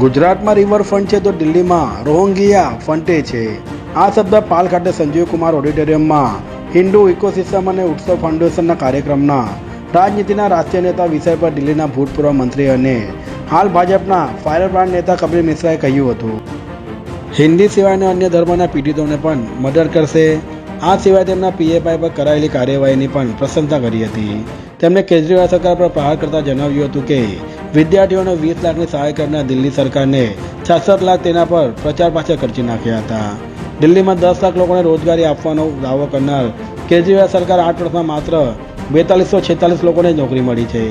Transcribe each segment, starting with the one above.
ગુજરાતમાં રિવરફ્રન્ટ છે તો દિલ્હીમાં રોહિંગ્યા ફ્રન્ટે છે। આ શબ્દ પાલ ખાતે સંજીવ કુમાર ઓડિટોરિયમમાં હિન્દુ ઇકોસિસ્ટમ અને ઉત્સવ ફાઉન્ડેશનના કાર્યક્રમના રાજનીતિના રાષ્ટ્રીય નેતા વિષય પર દિલ્હીના ભૂતપૂર્વ મંત્રી અને હાલ ભાજપના ફાયરબ્રાન્ડ નેતા કપિલ મિશ્રાએ કહ્યું હતું, હિન્દી સિવાયના અન્ય ધર્મના પીડિતોને પણ મદદ કરશે। આ સિવાય તેમના પીએફઆઈ પર કરાયેલી કાર્યવાહીની પણ પ્રશંસા કરી હતી। તેમણે કેજરીવાલ સરકાર પર પ્રહાર કરતા જણાવ્યું હતું કે વિદ્યાર્થીઓને 20 લાખની સહાય કરનાર દિલ્હી સરકારને 66 લાખ તેના પર પ્રચાર પાછળ ખર્ચી નાખ્યા હતા। દિલ્હીમાં 10 લાખ લોકોને રોજગારી આપવાનો દાવો કરનાર કેજરીવાલ સરકાર 8 વર્ષમાં માત્ર 4246 લોકોને નોકરી મળી છે।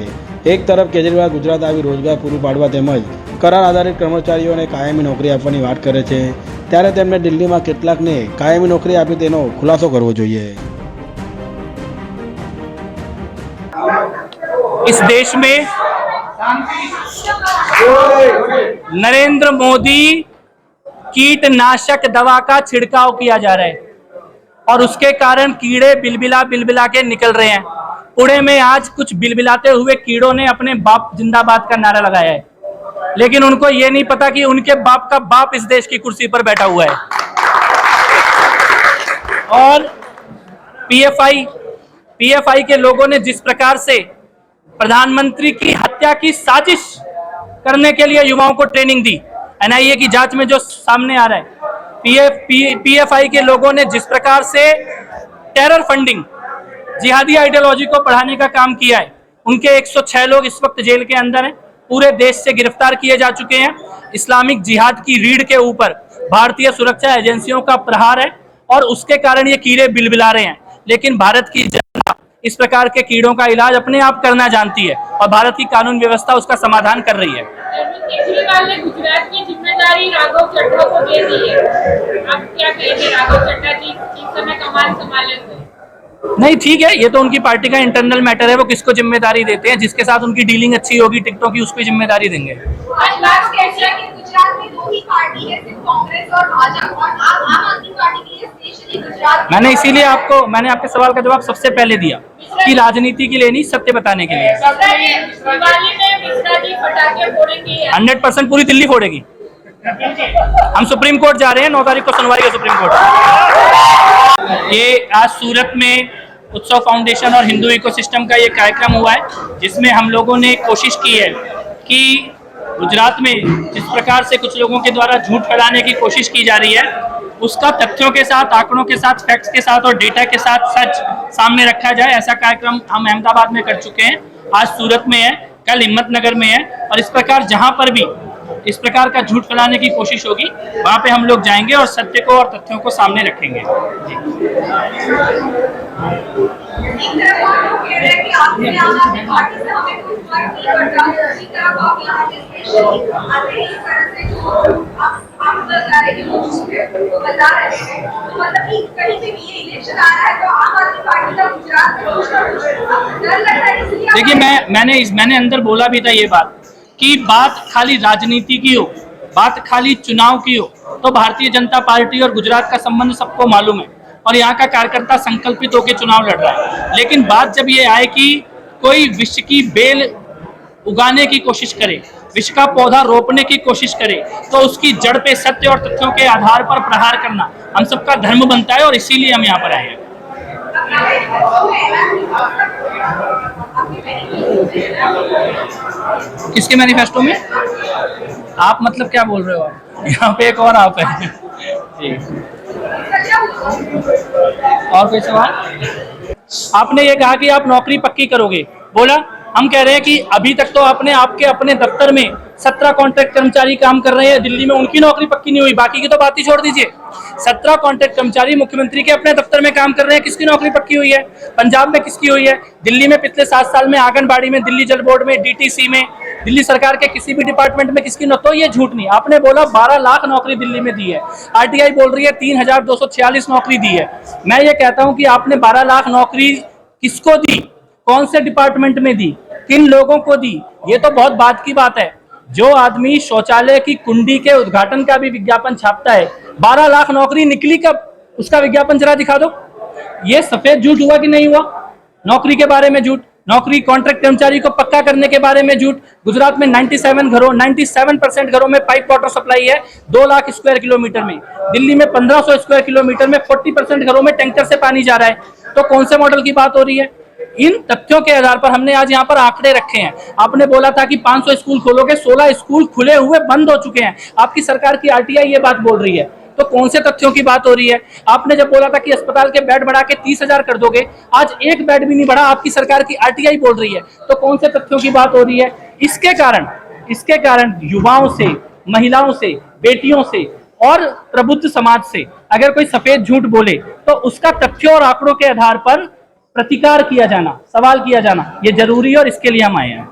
એક તરફ કેજરીવાલ ગુજરાત આવી રોજગાર પૂરું પાડવા તેમજ કરાર આધારિત કર્મચારીઓને કાયમી નોકરી આપવાની વાત કરે છે, ત્યારે તેમણે દિલ્હીમાં કેટલાકને કાયમી નોકરી આપી તેનો ખુલાસો કરવો જોઈએ। इस देश में नरेंद्र मोदी कीटनाशक दवा का छिड़काव किया जा रहा है और उसके कारण कीड़े बिलबिला के निकल रहे हैं। पुणे में आज कुछ बिलबिलाते हुए कीड़ों ने अपने बाप जिंदाबाद का नारा लगाया है, लेकिन उनको ये नहीं पता कि उनके बाप का बाप इस देश की कुर्सी पर बैठा हुआ है। और पीएफआई के लोगों ने जिस प्रकार से प्रधानमंत्री की हत्या की साजिश करने के लिए युवाओं को ट्रेनिंग दी, एनआईए की जांच में जो सामने आ रहा है, पीएफआई के लोगों ने जिस प्रकार से टेरर फंडिंग, जिहादी आइडियोलॉजी को बढ़ाने का काम किया है, उनके 106 लोग इस वक्त जेल के अंदर हैं, पूरे देश से गिरफ्तार किए जा चुके हैं। इस्लामिक जिहाद की रीढ़ के ऊपर भारतीय सुरक्षा एजेंसियों का प्रहार है और उसके कारण ये कीड़े बिलबिला रहे हैं। लेकिन भारत की जनता इस प्रकार के कीड़ों का इलाज अपने आप करना जानती है और भारत की कानून व्यवस्था उसका समाधान कर रही है। केजरीवाल ने गुजरात की जिम्मेदारी राघव चड्ढा को दे दी है। आप क्या कहेंगे? राघव चड्ढा जी इस समय कमान संभाले हुए। नहीं, ठीक है, ये तो उनकी पार्टी का इंटरनल मैटर है, वो किसको जिम्मेदारी देते हैं। जिसके साथ उनकी डीलिंग अच्छी होगी टिकटों की, उसको जिम्मेदारी देंगे। गुजरात में दो ही पार्टी है, सिर्फ कांग्रेस और भाजपा, और आम आदमी पार्टी के लिए स्पेशली गुजरात। मैंने इसीलिए मैंने आपके सवाल का जवाब सबसे पहले दिया कि राजनीति के लिए नहीं, सत्य बताने के लिए। दिवाली में मिश्रा जी पटाखे फोड़ेंगे 100% पूरी दिल्ली फोड़ेगी। हम सुप्रीम कोर्ट जा रहे हैं, 9 तारीख को सुनवाई है सुप्रीम कोर्ट। ये आज सूरत में उत्सव फाउंडेशन और हिंदू इकोसिस्टम का ये कार्यक्रम हुआ है, जिसमें हम लोगों ने कोशिश की है कि गुजरात में जिस प्रकार से कुछ लोगों के द्वारा झूठ फैलाने की कोशिश की जा रही है, उसका तथ्यों के साथ, आंकड़ों के साथ, फैक्ट्स के साथ और डेटा के साथ सच सामने रखा जाए। ऐसा कार्यक्रम हम अहमदाबाद में कर चुके हैं, आज सूरत में है, कल हिम्मतनगर में है, और इस प्रकार जहां पर भी इस प्रकार का झूठ फैलाने की कोशिश होगी वहां पे हम लोग जाएंगे और सत्य को और तथ्यों को सामने रखेंगे। देखिए, मैंने अंदर बोला भी था ये बात कि बात खाली राजनीति की हो, बात खाली चुनाव की हो, तो भारतीय जनता पार्टी और गुजरात का संबंध सबको मालूम है और यहाँ का कार्यकर्ता संकल्पित होकर चुनाव लड़ रहा है। लेकिन बात जब ये आए कि कोई विष की बेल उगाने की कोशिश करे, विष का पौधा रोपने की कोशिश करे, तो उसकी जड़ पे सत्य और तथ्यों के आधार पर प्रहार करना हम सबका धर्म बनता है और इसीलिए हम यहाँ पर आए हैं। किसके मैनिफेस्टो में? आप मतलब क्या बोल रहे हो? आप यहाँ पे एक और आप है जी। और कोई सवाल? आपने ये कहा कि आप नौकरी पक्की करोगे, बोला। हम कह रहे हैं कि अभी तक तो आपने आपके अपने दफ्तर में 17 कॉन्ट्रैक्ट कर्मचारी काम कर रहे हैं दिल्ली में, उनकी नौकरी पक्की नहीं हुई, बाकी की तो बात ही छोड़ दीजिए। 17 कॉन्ट्रैक्ट कर्मचारी मुख्यमंत्री के अपने दफ्तर में काम कर रहे हैं, किसकी नौकरी पक्की हुई है? पंजाब में किसकी हुई है? दिल्ली में पिछले 7 साल में आंगनबाड़ी में, दिल्ली जल बोर्ड में, डीटीसी में, दिल्ली सरकार के किसी भी डिपार्टमेंट में किसकी तो ये झूठ नहीं। आपने बोला 12 लाख नौकरी दिल्ली में दी है, आरटीआई बोल रही है 3246 नौकरी दी है। मैं ये कहता हूं कि आपने 12 लाख नौकरी किसको दी, कौन से डिपार्टमेंट में दी, किन लोगों को दी, ये तो बहुत बात की बात है। जो आदमी शौचालय की कुंडी के उद्घाटन का भी विज्ञापन छापता है, 12 लाख नौकरी निकली कब, उसका विज्ञापन जरा दिखा दो। ये सफेद झूठ हुआ कि नहीं हुआ? नौकरी के बारे में झूठ, नौकरी कॉन्ट्रैक्ट कर्मचारी को पक्का करने के बारे में झूठ। गुजरात में 97% घरों में पाइप वाटर सप्लाई है 2 लाख स्क्वायर किलोमीटर में। दिल्ली में 1500 स्क्वायर किलोमीटर में 40% घरों में टैंकर से पानी जा रहा है। तो कौन से मॉडल की बात हो रही है? इन तथ्यों के आधार पर हमने आज यहाँ पर आंकड़े रखे हैं। आपने बोला था कि 500 स्कूल खोलोगे, 16 स्कूल खुले हुए बंद हो चुके हैं। आपकी सरकार की आरटीआई ये बात बोल रही है। तो कौन से तथ्यों की बात हो रही है? आपने जब बोला था कि अस्पताल के बेड बढ़ा के 30,000 कर दोगे, आज एक बेड भी नहीं बढ़ा, आपकी सरकार की आरटीआई बोल रही है। तो कौन से तथ्यों की बात हो रही है? इसके कारण युवाओं से, महिलाओं से, बेटियों से और प्रबुद्ध समाज से अगर कोई सफेद झूठ बोले तो उसका तथ्यों और आंकड़ों के आधार पर प्रतिकार किया जाना, सवाल किया जाना ये जरूरी है और इसके लिए हम आए हैं।